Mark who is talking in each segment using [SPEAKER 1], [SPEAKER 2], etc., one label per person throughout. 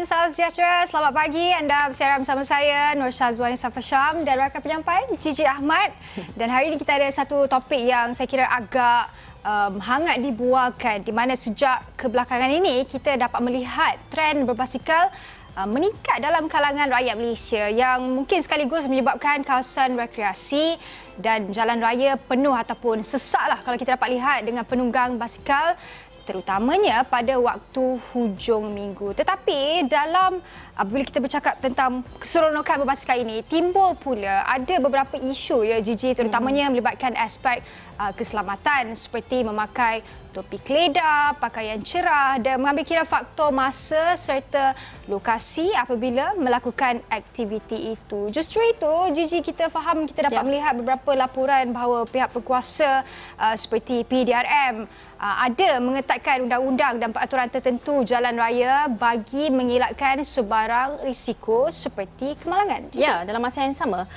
[SPEAKER 1] dan salam sejahtera. Selamat pagi. Anda bersiaran bersama saya, Nur Syazwani Safasham dan rakan penyampai Gigi Ahmad. Dan hari ini kita ada satu topik yang saya kira agak hangat dibualkan, di mana sejak kebelakangan ini kita dapat melihat trend berbasikal meningkat dalam kalangan rakyat Malaysia yang mungkin sekaligus menyebabkan kawasan rekreasi dan jalan raya penuh ataupun sesaklah kalau kita dapat lihat dengan penunggang basikal, terutamanya pada waktu hujung minggu. Tetapi dalam apabila kita bercakap tentang keseronokan berbasikal ini, timbul pula ada beberapa isu ya Gigi, terutamanya melibatkan aspek keselamatan seperti memakai topi keledar, pakaian cerah dan mengambil kira faktor masa serta lokasi apabila melakukan aktiviti itu. Justru itu, Gigi, kita faham, kita dapat melihat beberapa laporan bahawa pihak berkuasa seperti PDRM ada mengetatkan undang-undang dan peraturan tertentu jalan raya bagi mengelakkan sebarang risiko seperti kemalangan.
[SPEAKER 2] Ya, dalam masa yang sama,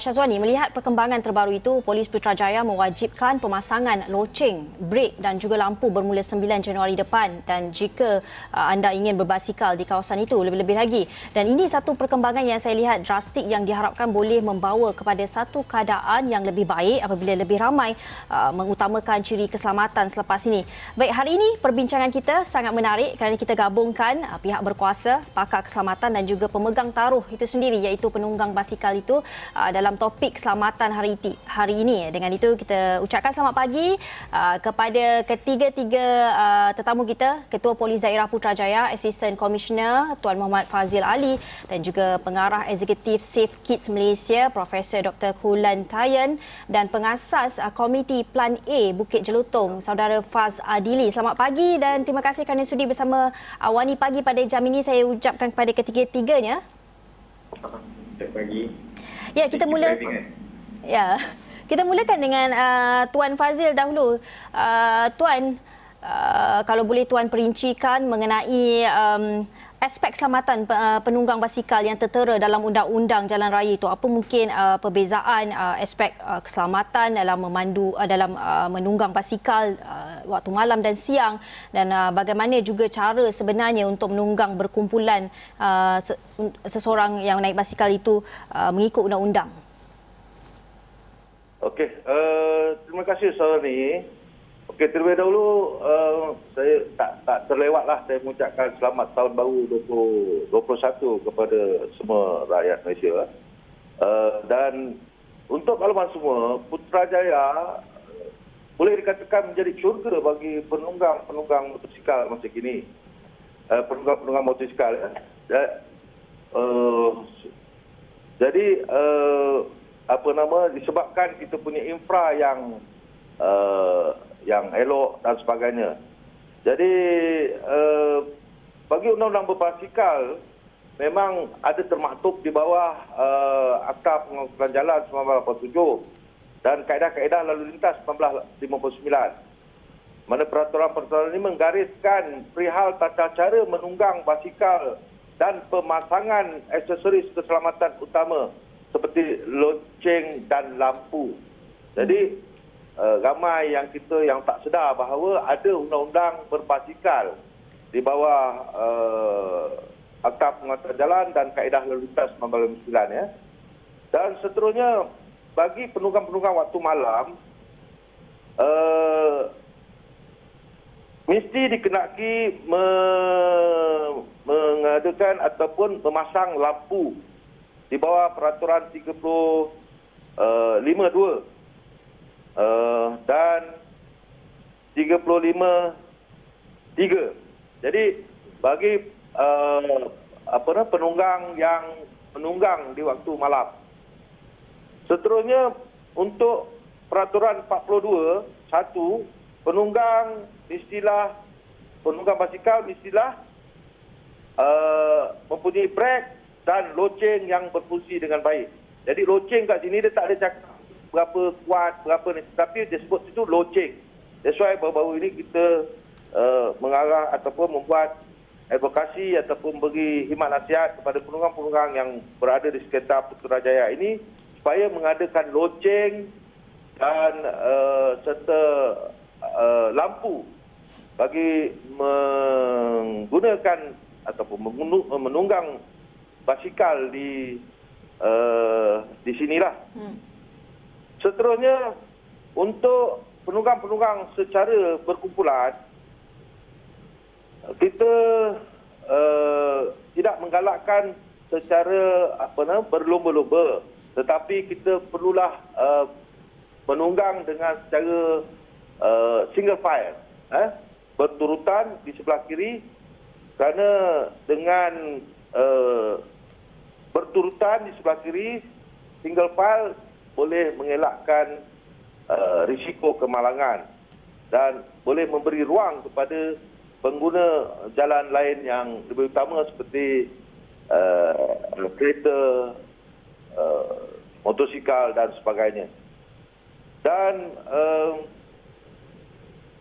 [SPEAKER 2] Syazwani, melihat perkembangan terbaru itu, Polis Putrajaya mewajibkan pemasangan loceng, brek dan juga lampu bermula 9 Januari depan, dan jika anda ingin berbasikal di kawasan itu lebih-lebih lagi. Dan ini satu perkembangan yang saya lihat drastik yang diharapkan boleh membawa kepada satu keadaan yang lebih baik apabila lebih ramai mengutamakan ciri keselamatan selepas ini. Baik, hari ini perbincangan kita sangat menarik kerana kita gabungkan pihak berkuasa, pakar keselamatan dan juga pemegang taruh itu sendiri iaitu penunggang basikal itu dalam topik keselamatan hari ini. Dengan itu kita ucapkan selamat pagi kepada ketiga-tiga tetamu kita, Ketua Polis Daerah Putrajaya, Assistant Commissioner Tuan Muhammad Fazil Ali dan juga Pengarah Eksekutif Safe Kids Malaysia Profesor Dr. Kulan Tayan dan pengasas Komiti Plan A Bukit Jelutong Saudara Faz Adili. Selamat pagi dan terima kasih kerana sudi bersama Wani Pagi pada jam ini. Saya ucapkan kepada ketiga-tiganya.
[SPEAKER 3] Selamat pagi.
[SPEAKER 2] Ya, kita mula. Ya. Kita mulakan dengan Tuan Fazil dahulu. Tuan, kalau boleh Tuan perincikan mengenai aspek keselamatan penunggang basikal yang tertera dalam Undang-Undang Jalan Raya itu. Apa mungkin perbezaan aspek keselamatan dalam menunggang basikal waktu malam dan siang, dan bagaimana juga cara sebenarnya untuk menunggang berkumpulan seseorang yang naik basikal itu mengikut undang-undang?
[SPEAKER 3] Okey, terima kasih Saudari. Okey, terlebih dahulu saya tak terlewatlah saya mengucapkan selamat tahun baru 2021 kepada semua rakyat Malaysia. Dan untuk makluman semua, Putrajaya boleh dikatakan menjadi syurga bagi penunggang motosikal masa kini. Penunggang motosikal ya. Jadi disebabkan kita punya infra yang elok dan sebagainya. Jadi bagi undang-undang berbasikal memang ada termaktub di bawah Akta Pengaturan Jalan 1987 dan Kaedah-Kaedah Lalu Lintas 1959. Mana peraturan-peraturan ini menggariskan perihal tata cara menunggang basikal dan pemasangan aksesoris keselamatan utama seperti loceng dan lampu. Jadi ramai yang tak sedar bahawa ada undang-undang berbasikal di bawah Akta Pengaturan Jalan dan Kaedah Lalu Lintas 1959 ya. Dan seterusnya bagi penunggang-penunggang waktu malam mesti dikenaki mengadakan ataupun memasang lampu di bawah peraturan 35(2) dan 35(3). Jadi bagi penunggang yang menunggang di waktu malam. Seterusnya untuk peraturan 42(1), penunggang basikal mestilah mempunyai brek dan loceng yang berfungsi dengan baik. Jadi loceng kat sini dia tak ada cakap berapa kuat, berapa ni, tapi dia sebut itu loceng. That's why baru-baru ini kita mengarah ataupun membuat advokasi ataupun beri khidmat nasihat kepada penunggang-penunggang yang berada di sekitar Putrajaya ini supaya mengadakan loceng dan serta lampu bagi menggunakan ataupun menunggang basikal di sinilah. Seterusnya, untuk penunggang-penunggang secara berkumpulan, kita tidak menggalakkan secara berlomba-lomba, tetapi kita perlulah menunggang dengan secara single file, berturutan di sebelah kiri, kerana dengan berturutan di sebelah kiri single file boleh mengelakkan risiko kemalangan dan boleh memberi ruang kepada pengguna jalan lain yang lebih utama seperti kereta, motosikal dan sebagainya. Dan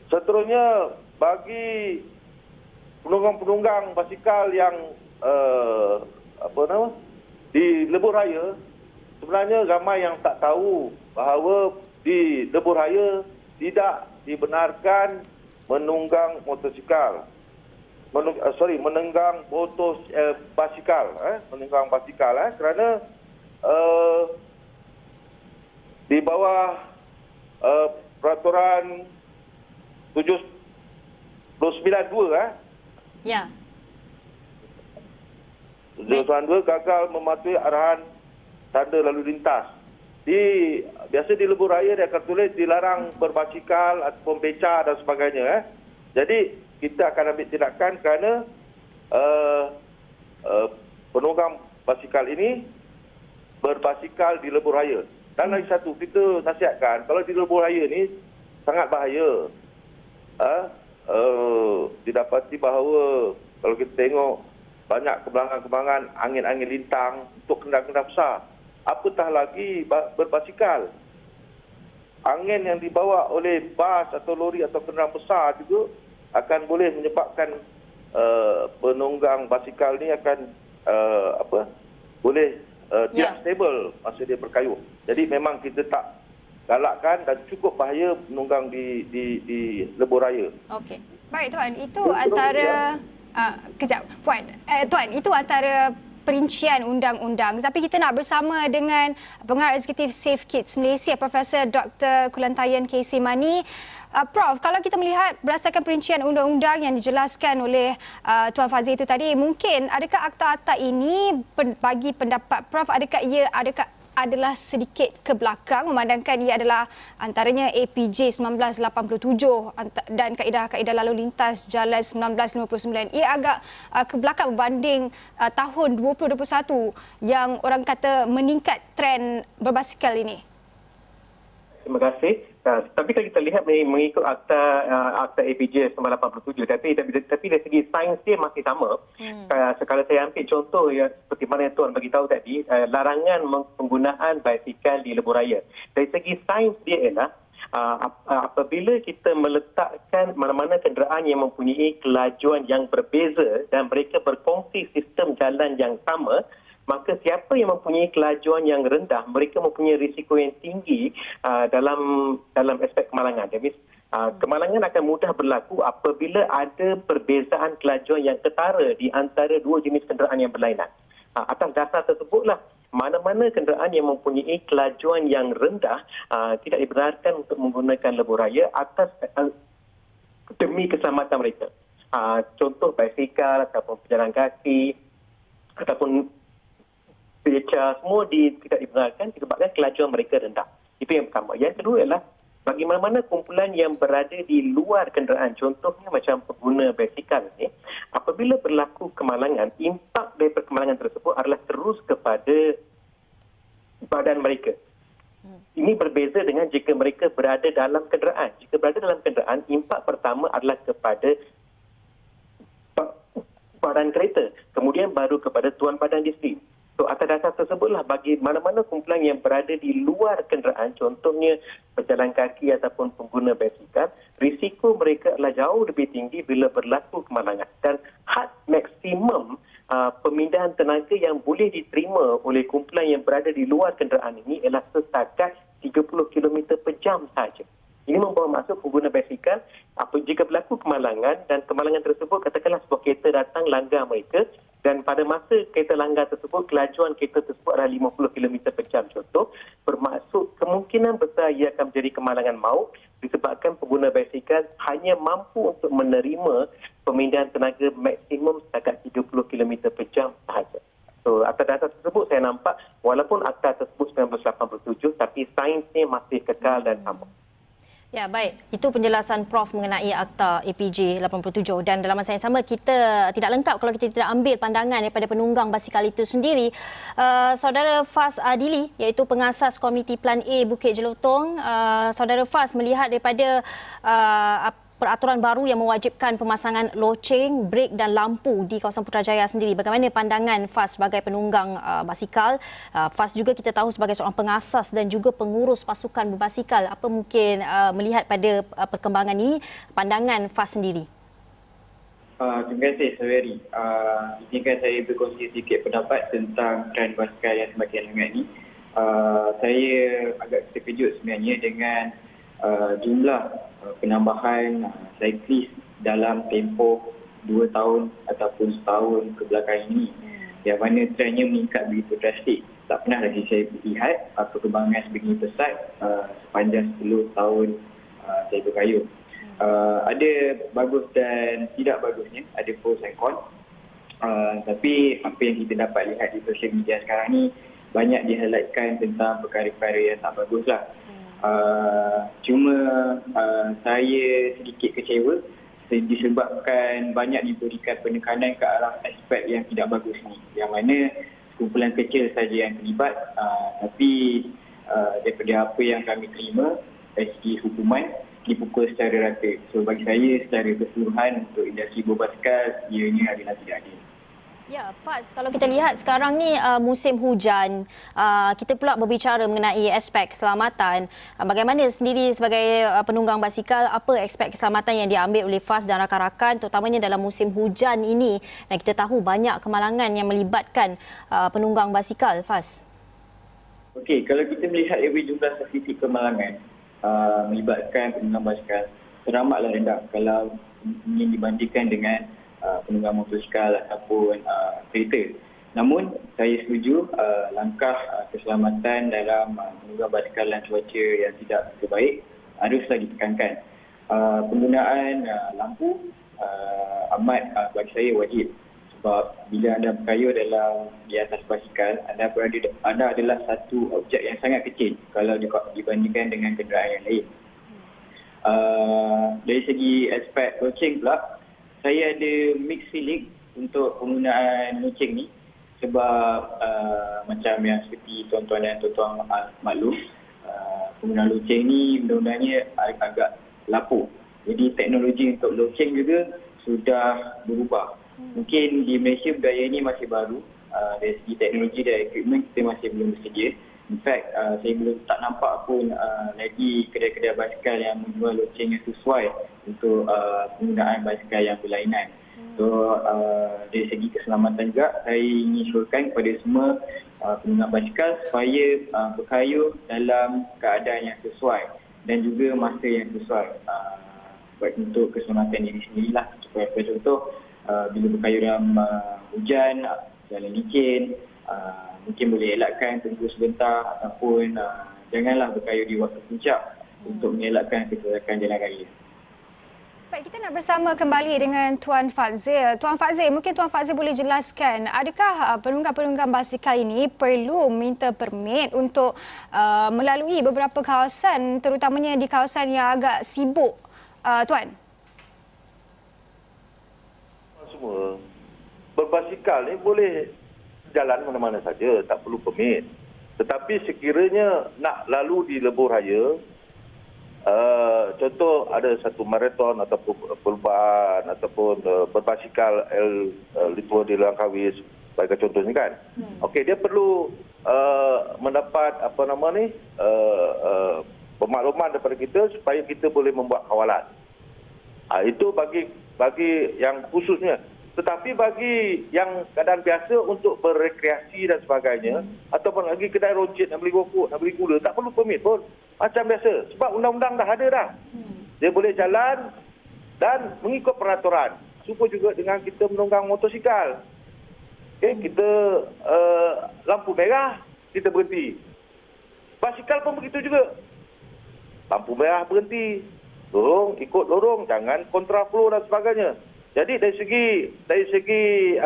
[SPEAKER 3] seterusnya, bagi penunggang-penunggang basikal yang di lebuh raya, sebenarnya ramai yang tak tahu bahawa di lebuh raya tidak dibenarkan menunggang motosikal. Menunggang basikal, menunggang basikal, kerana di bawah peraturan 792
[SPEAKER 2] Ya.
[SPEAKER 3] 792 gagal mematuhi arahan tanda lalu lintas. Biasa di lebuh raya dia akan tulis dilarang berbasikal ataupun beca dan sebagainya. Jadi kita akan ambil tindakan kerana penunggang basikal ini berbasikal di lebuh raya. Dan lagi satu, kita nasihatkan, kalau di lebuh raya ni sangat bahaya. Didapati bahawa kalau kita tengok banyak kembangan-kembangan angin-angin lintang untuk kenderaan-kenderaan besar. Apatah lagi berbasikal. Angin yang dibawa oleh bas atau lori atau kenderaan besar juga akan boleh menyebabkan penunggang basikal ni akan boleh tidak stable masa dia berkayuh. Jadi memang kita tak galakkan dan cukup bahaya menunggang di lebuh raya.
[SPEAKER 2] Okey.
[SPEAKER 1] Baik Tuan, itu antara kejap Puan. Tuan, itu antara perincian undang-undang. Tapi kita nak bersama dengan Pengarah Eksekutif Safe Kids Malaysia, Profesor Dr. Kulantayan KC Mani. Prof, kalau kita melihat berdasarkan perincian undang-undang yang dijelaskan oleh Tuan Fazil itu tadi, mungkin adakah akta-akta ini bagi pendapat Prof, adakah ia adalah sedikit ke belakang memandangkan ia adalah antaranya APJ 1987 dan kaedah-kaedah lalu lintas jalan 1959. Ia agak ke belakang berbanding tahun 2021 yang orang kata meningkat trend berbasikal ini.
[SPEAKER 4] Terima kasih. Tapi kalau kita lihat mengikut akta APJ 1987, tapi dari segi sains dia masih sama. Kalau saya ambil contoh yang seperti mana Tuan bagi tahu tadi, larangan penggunaan basikal di lebuh raya. Dari segi sains dia ialah apabila kita meletakkan mana-mana kenderaan yang mempunyai kelajuan yang berbeza dan mereka berkongsi sistem jalan yang sama, maka siapa yang mempunyai kelajuan yang rendah, mereka mempunyai risiko yang tinggi dalam aspek kemalangan. Jadi, kemalangan akan mudah berlaku apabila ada perbezaan kelajuan yang ketara di antara dua jenis kenderaan yang berlainan. Atas dasar tersebutlah, mana-mana kenderaan yang mempunyai kelajuan yang rendah tidak dibenarkan untuk menggunakan lebuh raya demi keselamatan mereka. Contoh basikal ataupun pejalan kaki ataupun beca, semua tidak dibenarkan disebabkan kelajuan mereka rendah. Itu yang pertama. Yang kedua ialah bagi mana-mana kumpulan yang berada di luar kenderaan, contohnya macam pengguna basikal ni, apabila berlaku kemalangan, impak daripada kemalangan tersebut adalah terus kepada badan mereka. Ini berbeza dengan jika mereka berada dalam kenderaan. Jika berada dalam kenderaan, impak pertama adalah kepada badan kereta, kemudian baru kepada tuan badan di sendiri. So, atas dasar tersebutlah bagi mana-mana kumpulan yang berada di luar kenderaan, contohnya pejalan kaki ataupun pengguna basikal, risiko mereka adalah jauh lebih tinggi bila berlaku kemalangan. Dan had maksimum pemindahan tenaga yang boleh diterima oleh kumpulan yang berada di luar kenderaan ini ialah setakat 30 km per jam saja. Ini membawa maksud pengguna basikal jika berlaku kemalangan dan kemalangan tersebut katakanlah sebuah kereta datang langgar mereka dan pada masa kereta langgar tersebut kelajuan kereta tersebut adalah 50 km per jam contoh, bermaksud kemungkinan besar ia akan menjadi kemalangan maut disebabkan pengguna basikal hanya mampu untuk menerima pemindahan tenaga maksimum setakat 30 km per jam sahaja. So atas dasar tersebut saya nampak walaupun akta tersebut 1987 tapi sainsnya masih kekal dan sama.
[SPEAKER 2] Ya, baik. Itu penjelasan Prof mengenai Akta APJ 87 dan dalam masa yang sama kita tidak lengkap kalau kita tidak ambil pandangan daripada penunggang basikal itu sendiri. Saudara Faz Adili iaitu pengasas Komiti Plan A Bukit Jelutong, Saudara Faz melihat daripada peraturan baru yang mewajibkan pemasangan loceng, brek dan lampu di kawasan Putrajaya sendiri. Bagaimana pandangan Faz sebagai penunggang basikal? Faz juga kita tahu sebagai seorang pengasas dan juga pengurus pasukan berbasikal. Apa mungkin melihat pada perkembangan ini, pandangan Faz sendiri?
[SPEAKER 5] Terima kasih, Saweri. Izinkan saya berkongsi sedikit pendapat tentang trend basikal yang semakin hangat ini. Saya agak terkejut sebenarnya dengan jumlah penambahan cyclist dalam tempoh 2 tahun ataupun setahun kebelakang ini, yang mana trendnya meningkat begitu drastik. Tak pernah lagi saya lihat perkembangan sebegini pesat sepanjang 10 tahun saya berkayuh. Ada bagus dan tidak bagusnya, ada pros and cons. Tapi apa yang kita dapat lihat di sosial media sekarang ni banyak di-highlightkan tentang perkara-perkara yang tak baguslah. Cuma saya sedikit kecewa disebabkan banyak diberikan penekanan ke arah aspek yang tidak bagus ni, yang mana kumpulan kecil saja yang terlibat, tapi daripada apa yang kami terima dari segi hukuman dipukul secara rata. So bagi saya secara keseluruhan untuk industri berbasikal ianya adalah tidak adil.
[SPEAKER 2] Ya, Faz, kalau kita lihat sekarang ni musim hujan, kita pula berbicara mengenai aspek keselamatan. Bagaimana sendiri sebagai penunggang basikal, apa aspek keselamatan yang diambil oleh Faz dan rakan-rakan terutamanya dalam musim hujan ini? Dan kita tahu banyak kemalangan yang melibatkan penunggang basikal, Faz.
[SPEAKER 5] Okey, kalau kita melihat jumlah statistik kemalangan melibatkan penunggang basikal, teramatlah rendah kalau ingin dibandingkan dengan penunggang motosikal ataupun kereta. Namun saya setuju langkah keselamatan dalam penunggang basikal dan cuaca yang tidak terbaik haruslah ditekankan. Penggunaan lampu amat bagi saya wajib, sebab bila anda berkayuh di atas basikal, anda adalah satu objek yang sangat kecil kalau dibandingkan dengan kenderaan yang lain. Dari segi aspek loceng pula, saya ada mixed feeling untuk penggunaan loceng ni, sebab macam yang seperti tuan-tuan dan tuan-tuan maklum, penggunaan loceng ni undang-undangnya agak lapuk. Jadi teknologi untuk loceng juga sudah berubah. Mungkin di Malaysia budaya ini masih baru, dari segi teknologi dan equipment kita masih belum bersedia. In fact, saya belum tak nampak pun lagi kedai-kedai basikal yang menjual loceng yang sesuai untuk penggunaan basikal yang berlainan. So, dari segi keselamatan juga, saya ingin syorkan kepada semua pengguna basikal supaya berkayuh dalam keadaan yang sesuai dan juga masa yang sesuai. Untuk keselamatan diri sendirilah. Supaya contoh, bila berkayuh dalam hujan, jalan licin, mungkin boleh elakkan tunggu sebentar ataupun janganlah berkayuh di waktu puncak untuk mengelakkan kecelakaan jalan raya.
[SPEAKER 1] Baik, kita nak bersama kembali dengan Tuan Fadzil. Tuan Fadzil, mungkin Tuan Fadzil boleh jelaskan, adakah penunggang-penunggang basikal ini perlu minta permit untuk melalui beberapa kawasan, terutamanya di kawasan yang agak sibuk, Tuan?
[SPEAKER 3] Semua berbasikal ni boleh jalan mana-mana saja, tak perlu permit. Tetapi sekiranya nak lalu di lebuh raya, contoh ada satu maraton ataupun perlumbaan ataupun berbasikal Litua di Langkawi sebagai contohnya kan. Okey, dia perlu mendapat pemakluman daripada kita supaya kita boleh membuat kawalan. Itu bagi yang khususnya. Tetapi bagi yang keadaan biasa untuk berrekreasi dan sebagainya, ataupun lagi kedai roncit nak beli rokok, nak beli gula, tak perlu permit pun. Macam biasa. Sebab undang-undang dah ada dah. Dia boleh jalan dan mengikut peraturan. Super juga dengan kita menunggang motosikal. Kita lampu merah, kita berhenti. Basikal pun begitu juga. Lampu merah berhenti. Lorong, ikut lorong, jangan kontraflow dan sebagainya. Jadi dari segi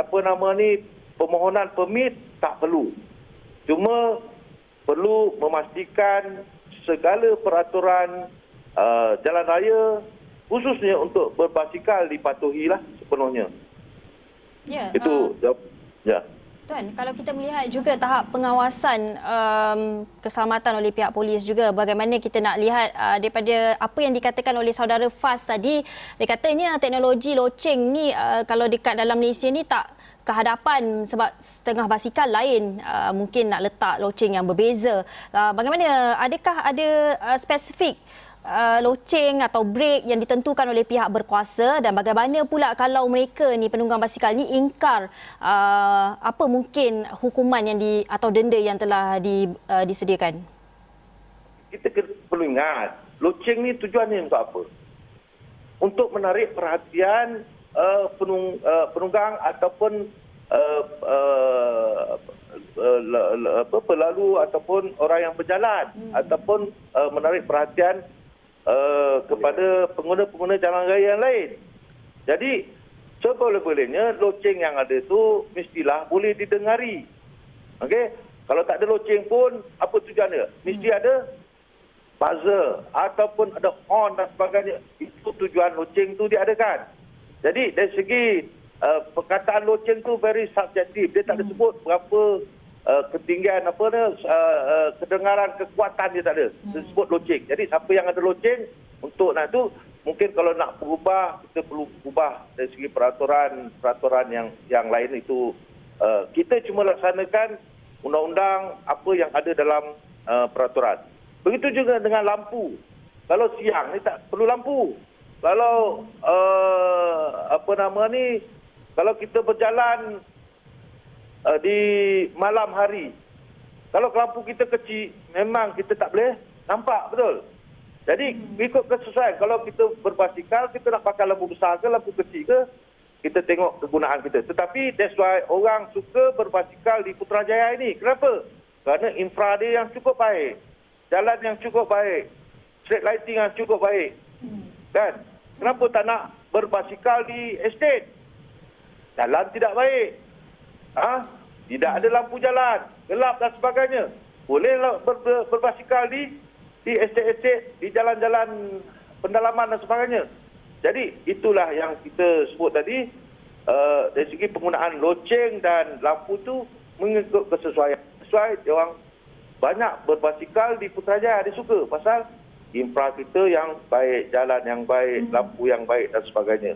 [SPEAKER 3] permohonan permit tak perlu. Cuma perlu memastikan segala peraturan jalan raya khususnya untuk berbasikal dipatuhilah sepenuhnya.
[SPEAKER 2] Ya.
[SPEAKER 3] Itu ya.
[SPEAKER 2] Tuan, kalau kita melihat juga tahap pengawasan keselamatan oleh pihak polis juga, bagaimana kita nak lihat daripada apa yang dikatakan oleh saudara Faz tadi, dia katanya teknologi loceng ni kalau dekat dalam Malaysia ni tak kehadapan sebab setengah basikal lain mungkin nak letak loceng yang berbeza. Bagaimana, adakah ada spesifik loceng atau brek yang ditentukan oleh pihak berkuasa, dan bagaimana pula kalau mereka ni penunggang basikal ni ingkar, apa mungkin hukuman yang atau denda yang telah disediakan?
[SPEAKER 3] Kita perlu ingat, loceng ni tujuannya untuk apa? Untuk menarik perhatian penunggang ataupun pelalu ataupun orang yang berjalan, ataupun menarik perhatian kepada pengguna-pengguna jalan raya yang lain. Jadi seboleh-bolehnya loceng yang ada tu mestilah boleh didengari. Okey, kalau tak ada loceng pun apa tujuannya? Mesti ada buzzer ataupun ada horn dan sebagainya. Itu tujuan loceng tu diadakan. Jadi dari segi perkataan loceng tu very subjektif. Dia tak ada sebut berapa ketinggian kedengaran, kekuatan dia tak ada. Dia sebut loceng. Jadi siapa yang ada loceng untuk nak tu, mungkin kalau nak berubah, kita perlu ubah dari segi peraturan yang lain itu. Kita cuma laksanakan undang-undang apa yang ada dalam peraturan. Begitu juga dengan lampu. Kalau siang ni tak perlu lampu. Kalau kalau kita berjalan di malam hari, kalau lampu kita kecil, memang kita tak boleh nampak, betul? Jadi ikut kesesuaian. Kalau kita berbasikal, kita nak pakai lampu besar ke lampu kecil ke, kita tengok kegunaan kita. Tetapi that's why orang suka berbasikal di Putrajaya ini. Kenapa? Kerana infra dia yang cukup baik, jalan yang cukup baik, street lighting yang cukup baik. Kan? Kenapa tak nak berbasikal di estate? Jalan tidak baik. Tidak ada lampu jalan, gelap dan sebagainya. Bolehlah berbasikal di estate-estate, di jalan-jalan pendalaman dan sebagainya. Jadi itulah yang kita sebut tadi, dari segi penggunaan loceng dan lampu tu mengikut kesesuaian. Sesuai dia orang banyak berbasikal di Putrajaya, dia suka pasal infra kita yang baik, jalan yang baik, lampu yang baik dan sebagainya.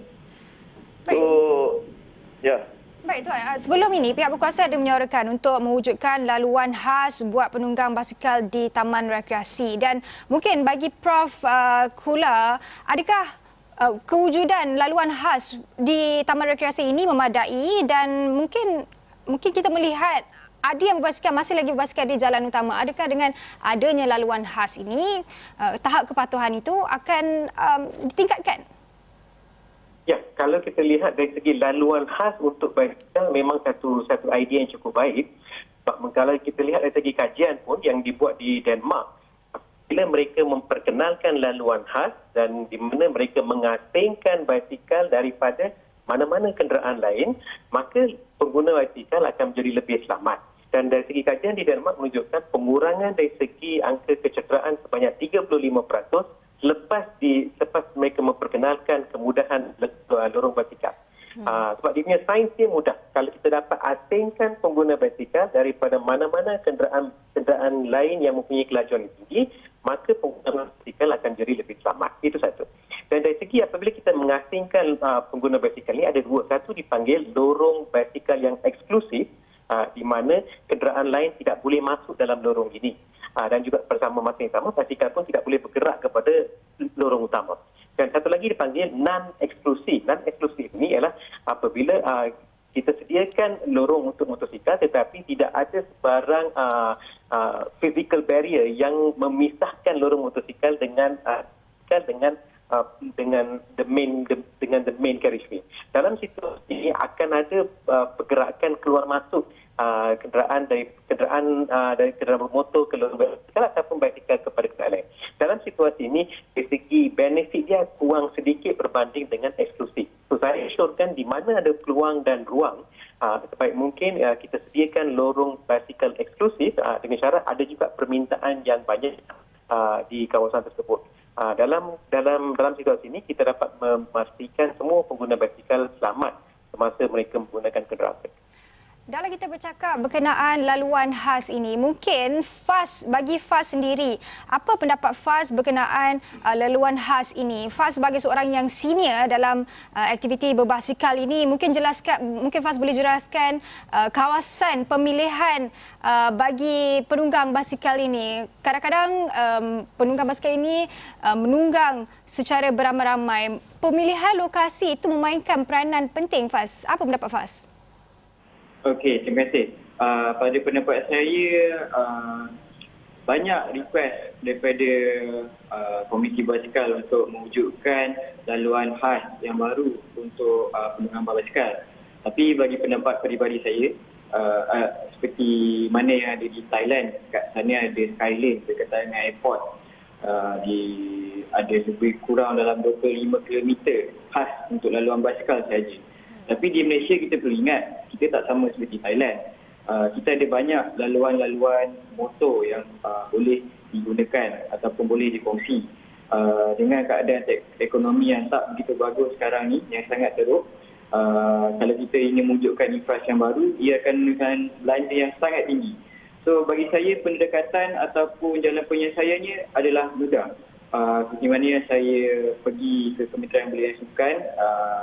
[SPEAKER 1] Baik.
[SPEAKER 3] So, ya.
[SPEAKER 1] Baik Tuan, sebelum ini pihak berkuasa ada menyuarakan untuk mewujudkan laluan khas buat penunggang basikal di taman rekreasi, dan mungkin bagi Prof Kula, adakah kewujudan laluan khas di taman rekreasi ini memadai, dan mungkin kita melihat ada yang berbasikal, masih lagi berbasikal di jalan utama. Adakah dengan adanya laluan khas ini tahap kepatuhan itu akan ditingkatkan?
[SPEAKER 4] Ya, kalau kita lihat dari segi laluan khas untuk basikal, memang satu idea yang cukup baik. Sebab kalau kita lihat dari segi kajian pun yang dibuat di Denmark, bila mereka memperkenalkan laluan khas dan di mana mereka mengasingkan basikal daripada mana-mana kenderaan lain, maka pengguna basikal akan menjadi lebih selamat. Dan dari segi kajian di Denmark menunjukkan pengurangan dari segi angka kecederaan sebanyak 35% lepas mereka memperkenalkan kemudahan lorong basikal. Sebab dia punya sains dia mudah. Kalau kita dapat asingkan pengguna basikal daripada mana-mana kenderaan lain yang mempunyai kelajuan tinggi, maka pengguna basikal akan jadi lebih selamat. Itu satu. Dan dari segi apabila kita mengasingkan pengguna basikal ini, ada dua. Satu dipanggil lorong basikal yang eksklusif, di mana kenderaan lain tidak boleh masuk dalam lorong ini. Dan juga bersama masa yang sama, basikal pun tidak boleh bergerak kepada lorong utama. Dan satu lagi dipanggil non-eksklusif. Non-eksklusif ini ialah apabila kita sediakan lorong untuk motosikal tetapi tidak ada sebarang physical barrier yang memisahkan lorong motosikal dengan dengan the main carriageway. Dalam situasi ini akan ada pergerakan keluar masuk kenderaan dari kenderaan bermotor ke lorong basikal ataupun basikal kepada kenderaan lain. Dalam situasi ini, dari segi benefit dia kurang sedikit berbanding dengan eksklusif. So, saya syorkan di mana ada peluang dan ruang, sebaik mungkin kita sediakan lorong basikal eksklusif dengan syarat ada juga permintaan yang banyak di kawasan tersebut. Dalam situasi ini kita dapat memastikan semua pengguna basikal selamat semasa mereka menggunakan kenderaan.
[SPEAKER 1] Dalam kita bercakap berkenaan laluan khas ini, mungkin bagi FAS sendiri, apa pendapat FAS berkenaan laluan khas ini? FAS sebagai seorang yang senior dalam aktiviti berbasikal ini, mungkin FAS boleh jelaskan kawasan pemilihan bagi penunggang basikal ini. Kadang-kadang penunggang basikal ini menunggang secara beramai-ramai. Pemilihan lokasi itu memainkan peranan penting, FAS. Apa pendapat FAS?
[SPEAKER 5] Okey, terima kasih. Pada pendapat saya, banyak request daripada Komiti Basikal untuk mewujudkan laluan khas yang baru untuk penunggang basikal. Tapi bagi pendapat peribadi saya, seperti mana yang ada di Thailand, kat sana ada Skylane berkaitan dengan airport. Ada lebih kurang dalam 25 km khas untuk laluan basikal saja. Tapi di Malaysia kita perlu ingat, kita tak sama seperti Thailand. Kita ada banyak laluan-laluan motor yang boleh digunakan ataupun boleh dikongsi. Dengan keadaan ekonomi yang tak begitu bagus sekarang ni, yang sangat teruk, kalau kita ingin mewujudkan infrastruktur yang baru, ia akan memerlukan belanja yang sangat tinggi. So bagi saya, pendekatan ataupun jalan penyelesaiannya adalah mudah. Seperti mana saya pergi ke Kementerian Belia dan Sukan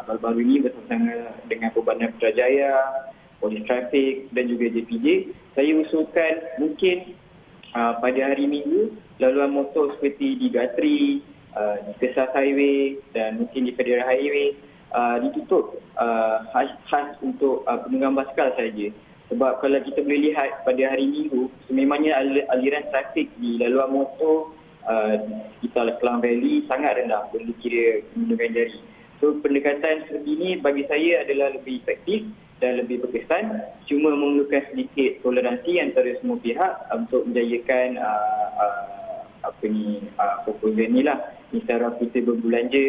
[SPEAKER 5] baru-baru ini bersama dengan Perbandan Putrajaya, Polis Trafik dan juga JPJ, saya usulkan mungkin pada hari Minggu laluan motor seperti di Gatri, di Kesas Highway dan mungkin di Federal Highway ditutup khas untuk penunggang basikal saja. Sebab kalau kita boleh lihat pada hari Minggu, sememangnya aliran trafik di laluan motor sekitar Klang Valley sangat rendah, boleh kira menggunakan jari. So pendekatan seperti ini bagi saya adalah lebih efektif dan lebih berkesan, cuma memerlukan sedikit toleransi antara semua pihak untuk menjayakan proposal ni lah. Misalnya kita berbelanja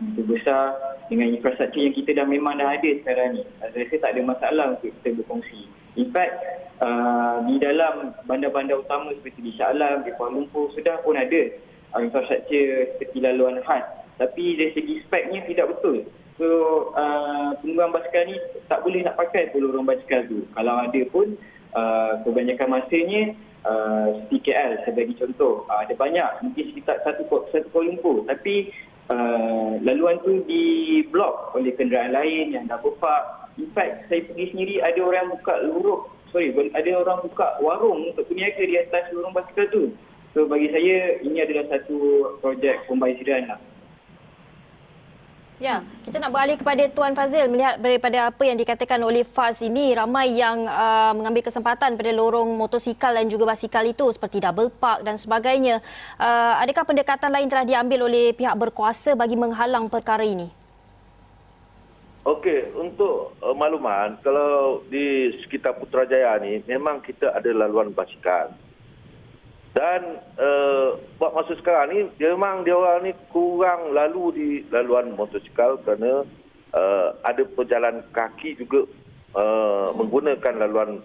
[SPEAKER 5] begitu besar dengan infrastruktur yang kita memang dah ada sekarang ni. Saya rasa tak ada masalah untuk kita berkongsi. In fact, di dalam bandar-bandar utama seperti di Shah Alam, di Kuala Lumpur sudah pun ada infrastruktur seperti laluan khas. Tapi dari segi speknya tidak betul. So, penunggang basikal ni tak boleh nak pakai lorong basikal tu. Kalau ada pun, kebanyakan masanya seperti KL sebagai contoh. Ada banyak, mungkin sekitar satu Kuala Lumpur. Tapi laluan tu diblok oleh kenderaan lain yang double park. In fact, saya pergi sendiri ada orang ada orang buka warung untuk berniaga di atas lorong basikal tu. So bagi saya ini adalah satu projek pembaziran lah.
[SPEAKER 2] Ya, kita nak beralih kepada Tuan Fazil. Melihat daripada apa yang dikatakan oleh FAS ini, ramai yang mengambil kesempatan pada lorong motosikal dan juga basikal itu seperti double park dan sebagainya. Adakah pendekatan lain telah diambil oleh pihak berkuasa bagi menghalang perkara ini?
[SPEAKER 3] Okey, untuk makluman, kalau di sekitar Putrajaya ni memang kita ada laluan basikal. Dan buat masa sekarang ni memang dia orang ni kurang lalu di laluan motosikal kerana ada pejalan kaki juga menggunakan laluan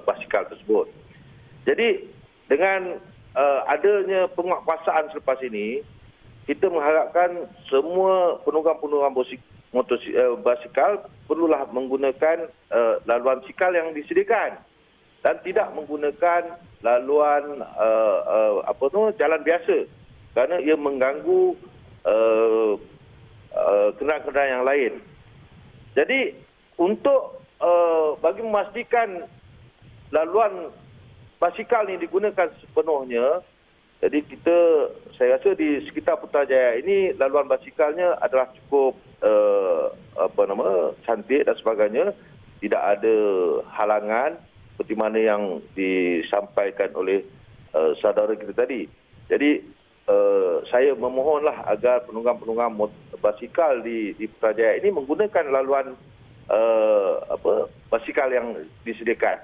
[SPEAKER 3] basikal tersebut. Jadi dengan adanya penguatkuasaan selepas ini, kita mengharapkan semua penunggang-penunggang basikal perlulah menggunakan laluan basikal yang disediakan dan tidak menggunakan laluan jalan biasa kerana ia mengganggu kenderaan-kenderaan yang lain. Jadi untuk bagi memastikan laluan basikal ini digunakan sepenuhnya, jadi saya rasa di sekitar Putrajaya ini laluan basikalnya adalah cukup cantik dan sebagainya, tidak ada halangan seperti mana yang disampaikan oleh saudara kita tadi. Jadi saya memohonlah agar penunggang-penunggang basikal di Putrajaya ini menggunakan laluan basikal yang disediakan.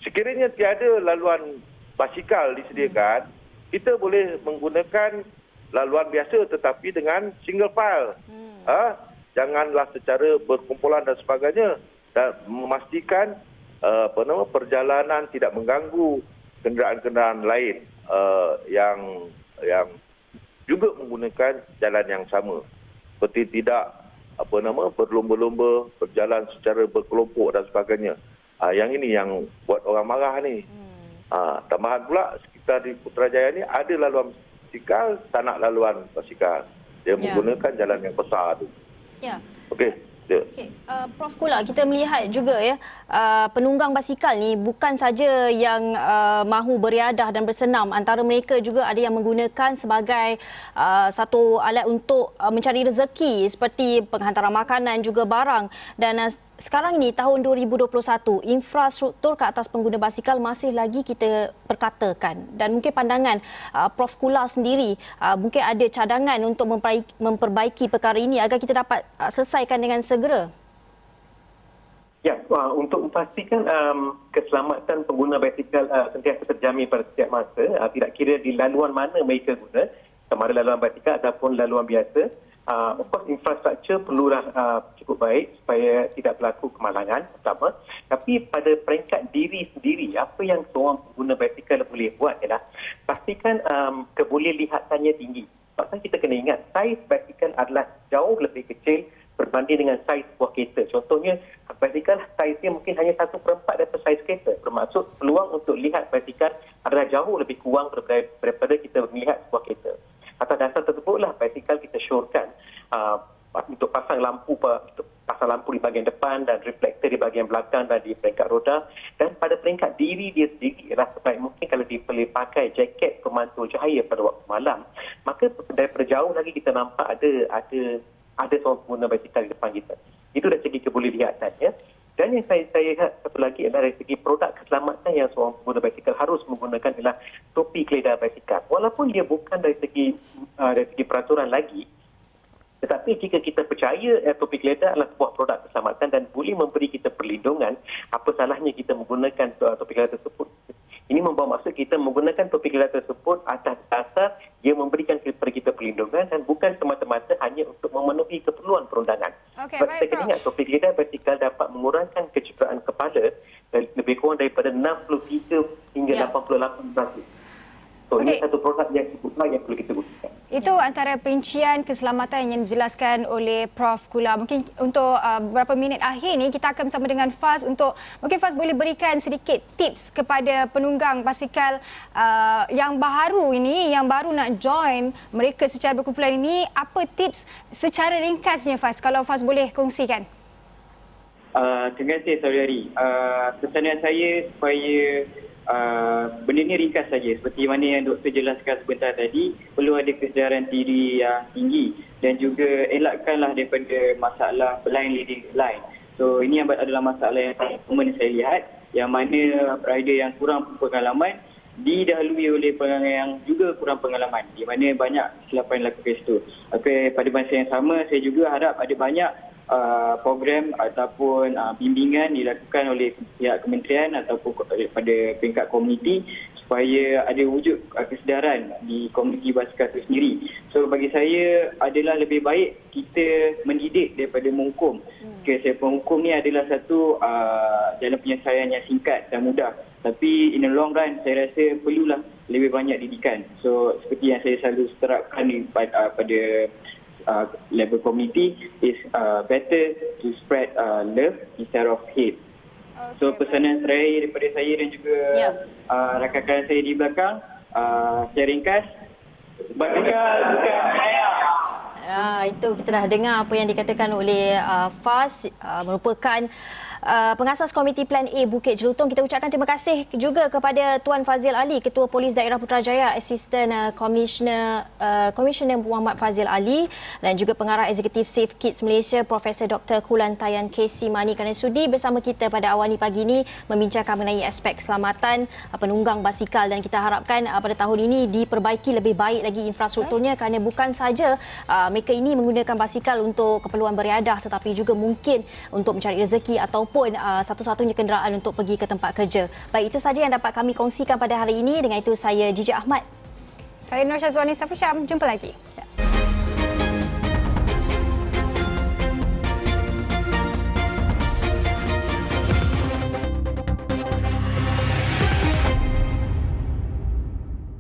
[SPEAKER 3] Sekiranya tiada laluan basikal disediakan, kita boleh menggunakan laluan biasa tetapi dengan single file. Janganlah secara berkumpulan dan sebagainya, dan memastikan perjalanan tidak mengganggu kenderaan-kenderaan lain yang juga menggunakan jalan yang sama. Seperti tidak berlomba-lomba berjalan secara berkelompok dan sebagainya. Yang ini yang buat orang marah ni. Tambahan pula sekitar di Putrajaya ni ada laluan basikal, tak nak laluan basikal. Dia menggunakan jalan yang besar tu.
[SPEAKER 2] Ya.
[SPEAKER 3] Okey.
[SPEAKER 2] Okay. Prof Kula, kita melihat juga ya, penunggang basikal ni bukan saja yang mahu beriadah dan bersenam, antara mereka juga ada yang menggunakan sebagai satu alat untuk mencari rezeki seperti penghantaran makanan juga barang. Dan sekarang ini tahun 2021, infrastruktur ke atas pengguna basikal masih lagi kita perkatakan, dan mungkin pandangan Prof Kula sendiri mungkin ada cadangan untuk memperbaiki perkara ini agar kita dapat selesaikan dengan segera.
[SPEAKER 4] Ya, untuk memastikan keselamatan pengguna basikal sentiasa terjamin pada setiap masa, tidak kira di laluan mana mereka guna, sama ada laluan basikal ataupun laluan biasa. Of course, infrastruktur perlulah cukup baik supaya tidak berlaku kemalangan pertama. Tapi pada peringkat diri sendiri, apa yang seorang pengguna basikal boleh buat ialah pastikan kebolehihatannya tinggi. Sebab kita kena ingat, saiz basikal adalah jauh lebih kecil berbanding dengan saiz sebuah kereta. Contohnya, basikal saiznya mungkin hanya 1/4 daripada saiz kereta. Bermaksud peluang untuk lihat basikal adalah jauh lebih kurang daripada kita melihat sebuah kereta. Atas dasar tersebutlah basikal kita syorkan untuk pasang lampu di bahagian depan dan reflektor di bahagian belakang dan di peringkat roda. Dan pada peringkat diri dia sendiri ialah sebaik mungkin kalau dia boleh pakai jaket pemantul cahaya pada waktu malam, maka daripada jauh lagi kita nampak ada seorang pengguna basikal di depan kita. Itu dari segi kebolehlihatannya. Ya. Dan yang saya lihat satu lagi adalah dari segi produk keselamatan yang seorang pengguna basikal harus menggunakan ialah topi keledar basikal. Walaupun dia bukan dari segi peraturan lagi, tetapi jika kita percaya topi keledar adalah sebuah produk keselamatan dan boleh memberi kita perlindungan, apa salahnya kita menggunakan topi keledar tersebut? Ini membawa maksud kita menggunakan topi keledar tersebut atas dasar dia memberikan kepada kita perlindungan dan bukan semata-mata hanya untuk memenuhi keperluan perundangan.
[SPEAKER 1] Okey,
[SPEAKER 4] sebab kita kena ingat, topi keledar basikal dapat mengurangkan kecederaan kepala lebih kurang daripada 63 hingga 88%. So, ini satu produk yang cukup baik yang perlu kita gunakan.
[SPEAKER 1] Itu antara perincian keselamatan yang dijelaskan oleh Prof Kula. Mungkin untuk beberapa minit akhir ni kita akan bersama dengan Faz untuk mungkin Faz boleh berikan sedikit tips kepada penunggang basikal yang baru ini, yang baru nak join mereka secara berkumpulan ini. Apa tips secara ringkasnya Faz, kalau Faz boleh kongsikan?
[SPEAKER 5] Terima kasih saudari. Pesanan saya supaya benda ni ringkas saja. Seperti mana yang doktor jelaskan sebentar tadi, perlu ada kesedaran diri yang tinggi dan juga elakkanlah daripada masalah blind leading line. So ini adalah masalah yang common saya lihat, yang mana rider yang kurang pengalaman didahului oleh pengguna yang juga kurang pengalaman, di mana banyak kesilapan yang dilakukan situ. Okay, pada masa yang sama saya juga harap ada banyak program ataupun bimbingan dilakukan oleh pihak kementerian ataupun pada peringkat komuniti supaya ada wujud kesedaran di komuniti basikal itu sendiri. So bagi saya adalah lebih baik kita mendidik daripada menghukum. Saya penghukum ni adalah satu jalan penyelesaian yang singkat dan mudah. Tapi in the long run saya rasa perlulah lebih banyak didikan. So seperti yang saya selalu terapkan pada level community is better to spread love instead of hate. So pesanan terakhir daripada saya dan juga rakan-rakan saya di belakang, saya ringkas, basikal bukan saya.
[SPEAKER 2] Itu kita dah dengar apa yang dikatakan oleh Faz, merupakan pengasas Komiti Plan A Bukit Jelutong. Kita ucapkan terima kasih juga kepada Tuan Fazil Ali, Ketua Polis Daerah Putrajaya, Assistant Komisioner Muhammad Fazil Ali, dan juga Pengarah Eksekutif Safe Kids Malaysia Profesor Dr. Kulantayan K.C. Mani kerana sudi bersama kita pada awal pagi ini membincangkan mengenai aspek keselamatan penunggang basikal, dan kita harapkan pada tahun ini diperbaiki lebih baik lagi infrastrukturnya, kerana bukan saja mereka ini menggunakan basikal untuk keperluan beriadah, tetapi juga mungkin untuk mencari rezeki ataupun satu-satunya kenderaan untuk pergi ke tempat kerja. Baik, itu saja yang dapat kami kongsikan pada hari ini. Dengan itu saya Jijik Ahmad.
[SPEAKER 1] Saya Nur Syazwani Safasham. Jumpa lagi.